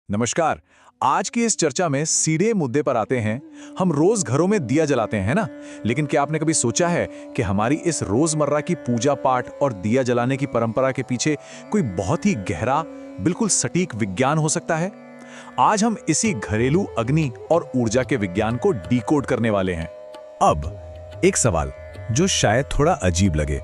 नमस्कार। आज की इस चर्चा में सीधे मुद्दे पर आते हैं। हम रोज घरों में दिया जलाते हैं ना, लेकिन क्या आपने कभी सोचा है कि हमारी इस रोजमर्रा की पूजा पाठ और दिया जलाने की परंपरा के पीछे कोई बहुत ही गहरा, बिल्कुल सटीक विज्ञान हो सकता है? आज हम इसी घरेलू अग्नि और ऊर्जा के विज्ञान को डिकोड करने वाले हैं। अब एक सवाल जो शायद थोड़ा अजीब लगे,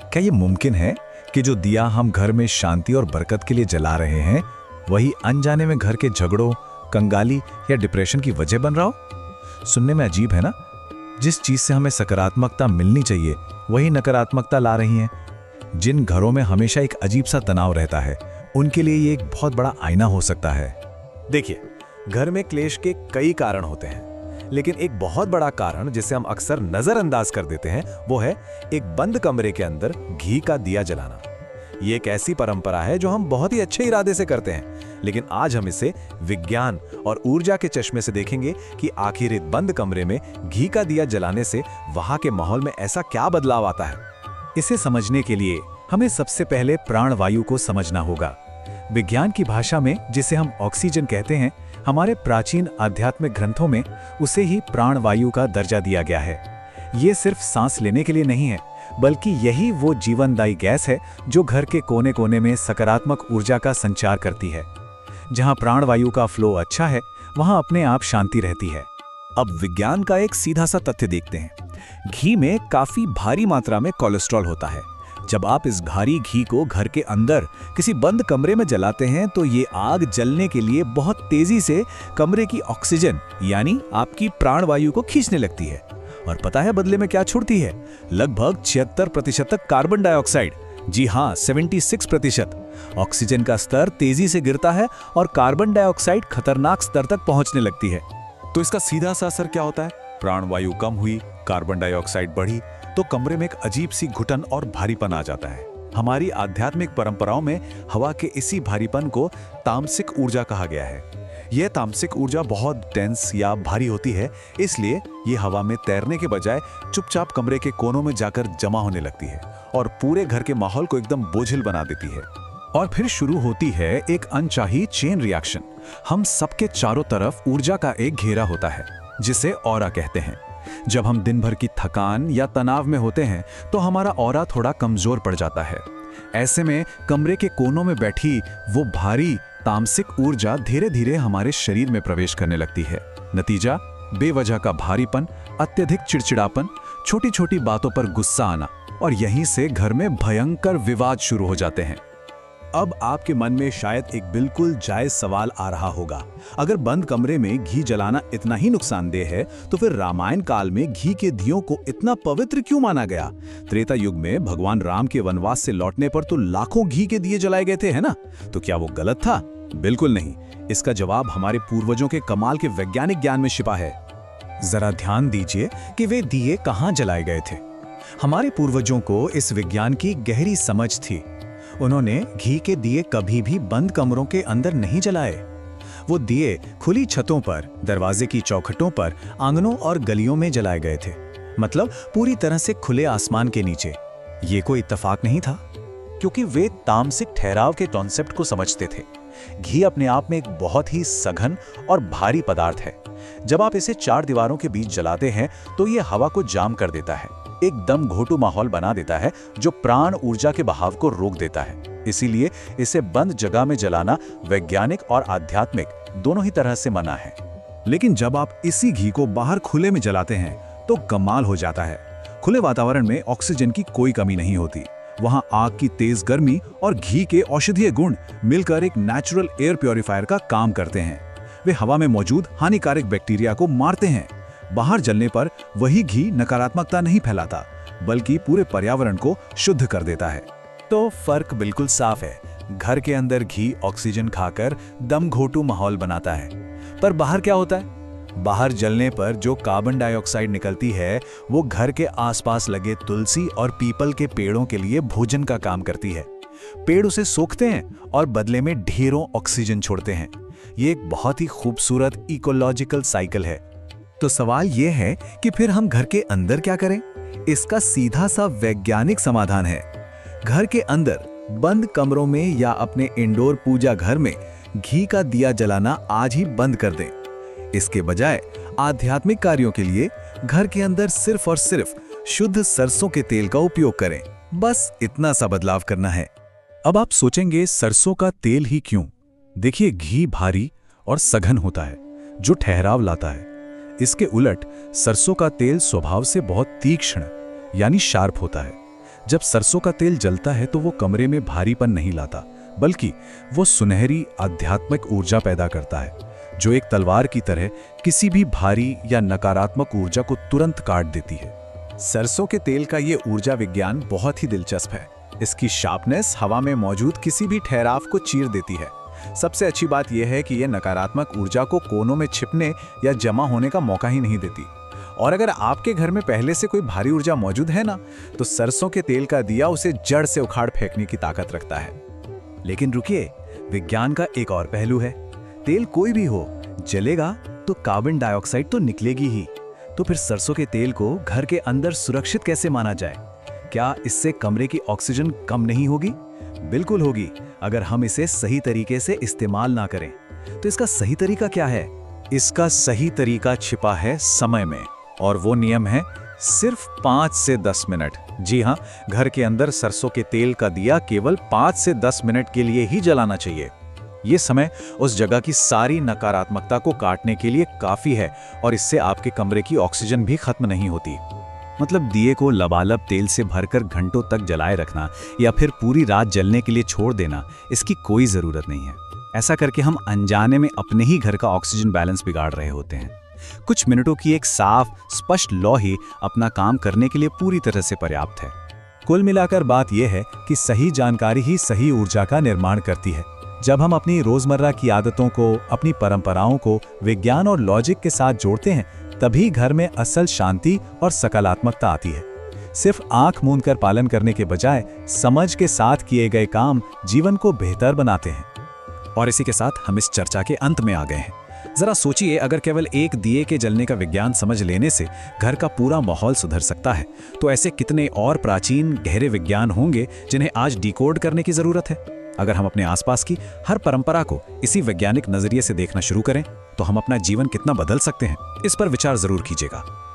क्या ये मुमकिन है कि जो दिया हम घर में शांति और बरकत के लिए जला रहे हैं, वही अनजाने में घर के झगड़ों, कंगाली या डिप्रेशन की वजह बन रहा हो? सुनने में अजीब है ना? जिस चीज से हमें सकारात्मकता मिलनी चाहिए, वही नकारात्मकता ला रही हैं। जिन घरों में हमेशा एक अजीब सा तनाव रहता है, उनके लिए ये एक बहुत बड़ा आईना हो सकता है। देखिए, घर में क्लेश के कई कारण होते हैं, लेकिन एक बहुत बड़ा कारण जिसे हम अक्सर नजरअंदाज कर देते हैं, वो है एक बंद कमरे के अंदर घी का दिया जलाना। ये एक ऐसी परंपरा है जो हम बहुत ही अच्छे इरादे से करते हैं, लेकिन आज हम इसे विज्ञान और ऊर्जा के चश्मे से देखेंगे कि आखिर एक बंद कमरे में घी का दिया जलाने से वहां के माहौल में ऐसा क्या बदलाव आता है। इसे समझने के लिए हमें सबसे पहले प्राणवायु को समझना होगा। विज्ञान की भाषा में जिसे हम ऑक्सीजन कहते हैं, हमारे प्राचीन आध्यात्मिक ग्रंथों में उसे ही प्राणवायु का दर्जा दिया गया है। ये सिर्फ सांस लेने के लिए नहीं है, बल्कि यही वो जीवनदायी गैस है जो घर के कोने कोने में सकारात्मक ऊर्जा का संचार करती है। जहां प्राणवायु का फ्लो अच्छा है, वहां अपने आप शांति रहती है। अब विज्ञान का एक सीधा सा तथ्य देखते हैं। घी में काफी भारी मात्रा में कोलेस्ट्रॉल होता है। जब आप इस भारी घी को घर के अंदर किसी बंद कमरे में जलाते हैं, तो ये आग जलने के लिए बहुत तेजी से कमरे की ऑक्सीजन यानी आपकी प्राणवायु को खींचने लगती है। और पता है बदले में क्या छोड़ती है? लगभग 76% तक कार्बन डाइऑक्साइड। जी हाँ, 76%। ऑक्सीजन का स्तर तेजी से गिरता है और कार्बन डाइऑक्साइड खतरनाक स्तर तक पहुंचने लगती है। तो इसका सीधा सा असर क्या होता है? प्राणवायु कम हुई, कार्बन डाइऑक्साइड बढ़ी, तो कमरे में एक अजीब सी घुटन और भारीपन आ जाता है। हमारी आध्यात्मिक परंपराओं में हवा के इसी भारीपन को तामसिक ऊर्जा कहा गया है। यह तामसिक ऊर्जा बहुत टेंस या भारी होती है, इसलिए ये हवा में तैरने के बजाय चुपचाप कमरे के कोनों में जाकर जमा होने लगती है और पूरे घर के माहौल को एकदम बोझिल बना देती है। और फिर शुरू होती है एक अनचाही चेन रिएक्शन। हम सबके चारों तरफ ऊर्जा का एक घेरा होता है, जिसे ऑरा कहते हैं। जब हम दिन भर की थकान या तनाव में होते हैं, तो हमारा ऑरा थोड़ा कमजोर पड़ जाता है। ऐसे में कमरे के कोनों में बैठी वो भारी तामसिक ऊर्जा धीरे धीरे हमारे शरीर में प्रवेश करने लगती है। नतीजा, बेवजह का भारीपन, अत्यधिक चिड़चिड़ापन, छोटी छोटी बातों पर गुस्सा आना, और यहीं से घर में भयंकर विवाद शुरू हो जाते हैं। अब आपके मन में शायद एक बिल्कुल जायज सवाल आ रहा होगा, अगर बंद कमरे में घी जलाना इतना ही नुकसानदेह है, तो फिर रामायण काल में घी के दियों को इतना पवित्र क्यों माना गया? त्रेता युग में भगवान राम के वनवास से लौटने पर तो लाखों घी के दिए जलाए गए थे, है ना? तो क्या वो गलत था? बिल्कुल नहीं। इसका जवाब हमारे पूर्वजों के कमाल के वैज्ञानिक ज्ञान में छिपा है। जरा ध्यान दीजिए कि वे दिए कहां जलाए गए थे। हमारे पूर्वजों को इस विज्ञान की गहरी समझ थी। उन्होंने घी के दिए कभी भी बंद कमरों के अंदर नहीं जलाए। वो दिए खुली छतों पर, दरवाजे की चौखटों पर, आंगनों और गलियों में जलाए गए थे। मतलब पूरी तरह से खुले आसमान के नीचे। ये कोई इत्तेफाक नहीं था, क्योंकि वे तामसिक ठहराव के कॉन्सेप्ट को समझते थे। घी अपने आप में एक बहुत ही सघन और भारी पदार्थ है। जब आप इसे चार दीवारों के बीच जलाते हैं, तो ये हवा को जाम कर देता है, एकदम घोटू माहौल बना देता है, जो प्राण ऊर्जा के बहाव को रोक देता है। इसीलिए इसे बंद जगह में जलाना वैज्ञानिक और आध्यात्मिक दोनों ही तरह से मना है। लेकिन जब आप इसी घी को बाहर खुले में जलाते हैं, तो कमाल हो जाता है। खुले वातावरण में ऑक्सीजन की कोई कमी नहीं होती। वहां आग की तेज गर्मी और घी के औषधीय गुण मिलकर एक नेचुरल एयर प्योरीफायर का काम करते हैं। वे हवा में मौजूद हानिकारक बैक्टीरिया को मारते हैं। बाहर जलने पर वही घी नकारात्मकता नहीं फैलाता, बल्कि पूरे पर्यावरण को शुद्ध कर देता है। तो फर्क बिल्कुल साफ है। घर के अंदर घी ऑक्सीजन खाकर दम घोटू माहौल बनाता है, पर बाहर क्या होता है? बाहर जलने पर जो कार्बन डाइऑक्साइड निकलती है, वो घर के आसपास लगे तुलसी और पीपल के पेड़ों के लिए भोजन का काम करती है। पेड़ उसे सोखते हैं और बदले में ढेरों ऑक्सीजन छोड़ते हैं। ये एक बहुत ही खूबसूरत इकोलॉजिकल साइकिल है। तो सवाल ये है कि फिर हम घर के अंदर क्या करें? इसका सीधा सा वैज्ञानिक समाधान है। घर के अंदर बंद कमरों में या अपने इंडोर पूजा घर में घी का दिया जलाना आज ही बंद कर दें। इसके बजाय आध्यात्मिक कार्यों के लिए घर के अंदर सिर्फ और सिर्फ शुद्ध सरसों के तेल का उपयोग करें। बस इतना सा बदलाव करना है। अब आप सोचेंगे सरसों का तेल ही क्यों? देखिए, घी भारी और सघन होता है जो ठहराव लाता है। इसके उलट सरसों का तेल स्वभाव से बहुत तीक्ष्ण यानी शार्प होता है। जब सरसों का तेल जलता है तो वो कमरे में भारीपन नहीं लाता, बल्कि वो सुनहरी आध्यात्मिक ऊर्जा पैदा करता है जो एक तलवार की तरह किसी भी भारी या नकारात्मक ऊर्जा को तुरंत काट देती है। सरसों के तेल का ये ऊर्जा विज्ञान बहुत ही दिलचस्प है। इसकी शार्पनेस हवा में मौजूद किसी भी ठहराव को चीर देती है। सबसे अच्छी बात यह है कि यह नकारात्मक ऊर्जा को कोनों में छिपने या जमा होने का मौका ही नहीं देती। और अगर आपके घर में पहले से कोई भारी ऊर्जा मौजूद है ना, तो सरसों के तेल का दिया उसे जड़ से उखाड़ फेंकने की ताकत रखता है। लेकिन रुकिए, विज्ञान का एक और पहलू है। तेल कोई भी हो, जलेगा तो कार्बन डाइऑक्साइड तो निकलेगी ही। तो फिर सरसों के तेल को घर के अंदर सुरक्षित कैसे माना जाए? क्या इससे कमरे की ऑक्सीजन कम नहीं होगी? बिल्कुल होगी, अगर हम इसे सही तरीके से इस्तेमाल ना करें। तो इसका सही तरीका क्या है? इसका सही तरीका छिपा है समय में, और वो नियम है सिर्फ 5 से 10 मिनट। जी हाँ, घर के अंदर सरसों के तेल का दिया केवल 5 से 10 मिनट के लिए ही जलाना चाहिए। ये समय उस जगह की सारी नकारात्मकता को काटने के लिए काफी है, और इससे आपके कमरे की ऑक्सीजन भी खत्म नहीं होती। मतलब दिए को लबालब तेल से भरकर घंटों तक जलाए रखना या फिर पूरी रात जलने के लिए छोड़ देना, इसकी कोई जरूरत नहीं है। ऐसा करके हम अनजाने में अपने ही घर का ऑक्सीजन बैलेंस बिगाड़ रहे होते हैं। कुछ मिनटों की एक साफ स्पष्ट लौ ही अपना काम करने के लिए पूरी तरह से पर्याप्त है। कुल मिलाकर बात यह है कि सही जानकारी ही सही ऊर्जा का निर्माण करती है। जब हम अपनी रोजमर्रा की आदतों को, अपनी परंपराओं को विज्ञान और लॉजिक के साथ जोड़ते हैं, तभी घर में असल शांति और सकारात्मकता आती है। सिर्फ आंख मूंद कर पालन करने के बजाय समझ के साथ किए गए काम जीवन को बेहतर बनाते हैं। और इसी के साथ हम इस चर्चा के अंत में आ गए हैं। जरा सोचिए, अगर केवल एक दिए के जलने का विज्ञान समझ लेने से घर का पूरा माहौल सुधर सकता है, तो ऐसे कितने और प्राचीन गहरे विज्ञान होंगे जिन्हें आज डिकोड करने की जरूरत है। अगर हम अपने आसपास की हर परंपरा को इसी वैज्ञानिक नजरिए से देखना शुरू करें, तो हम अपना जीवन कितना बदल सकते हैं, इस पर विचार जरूर कीजिएगा।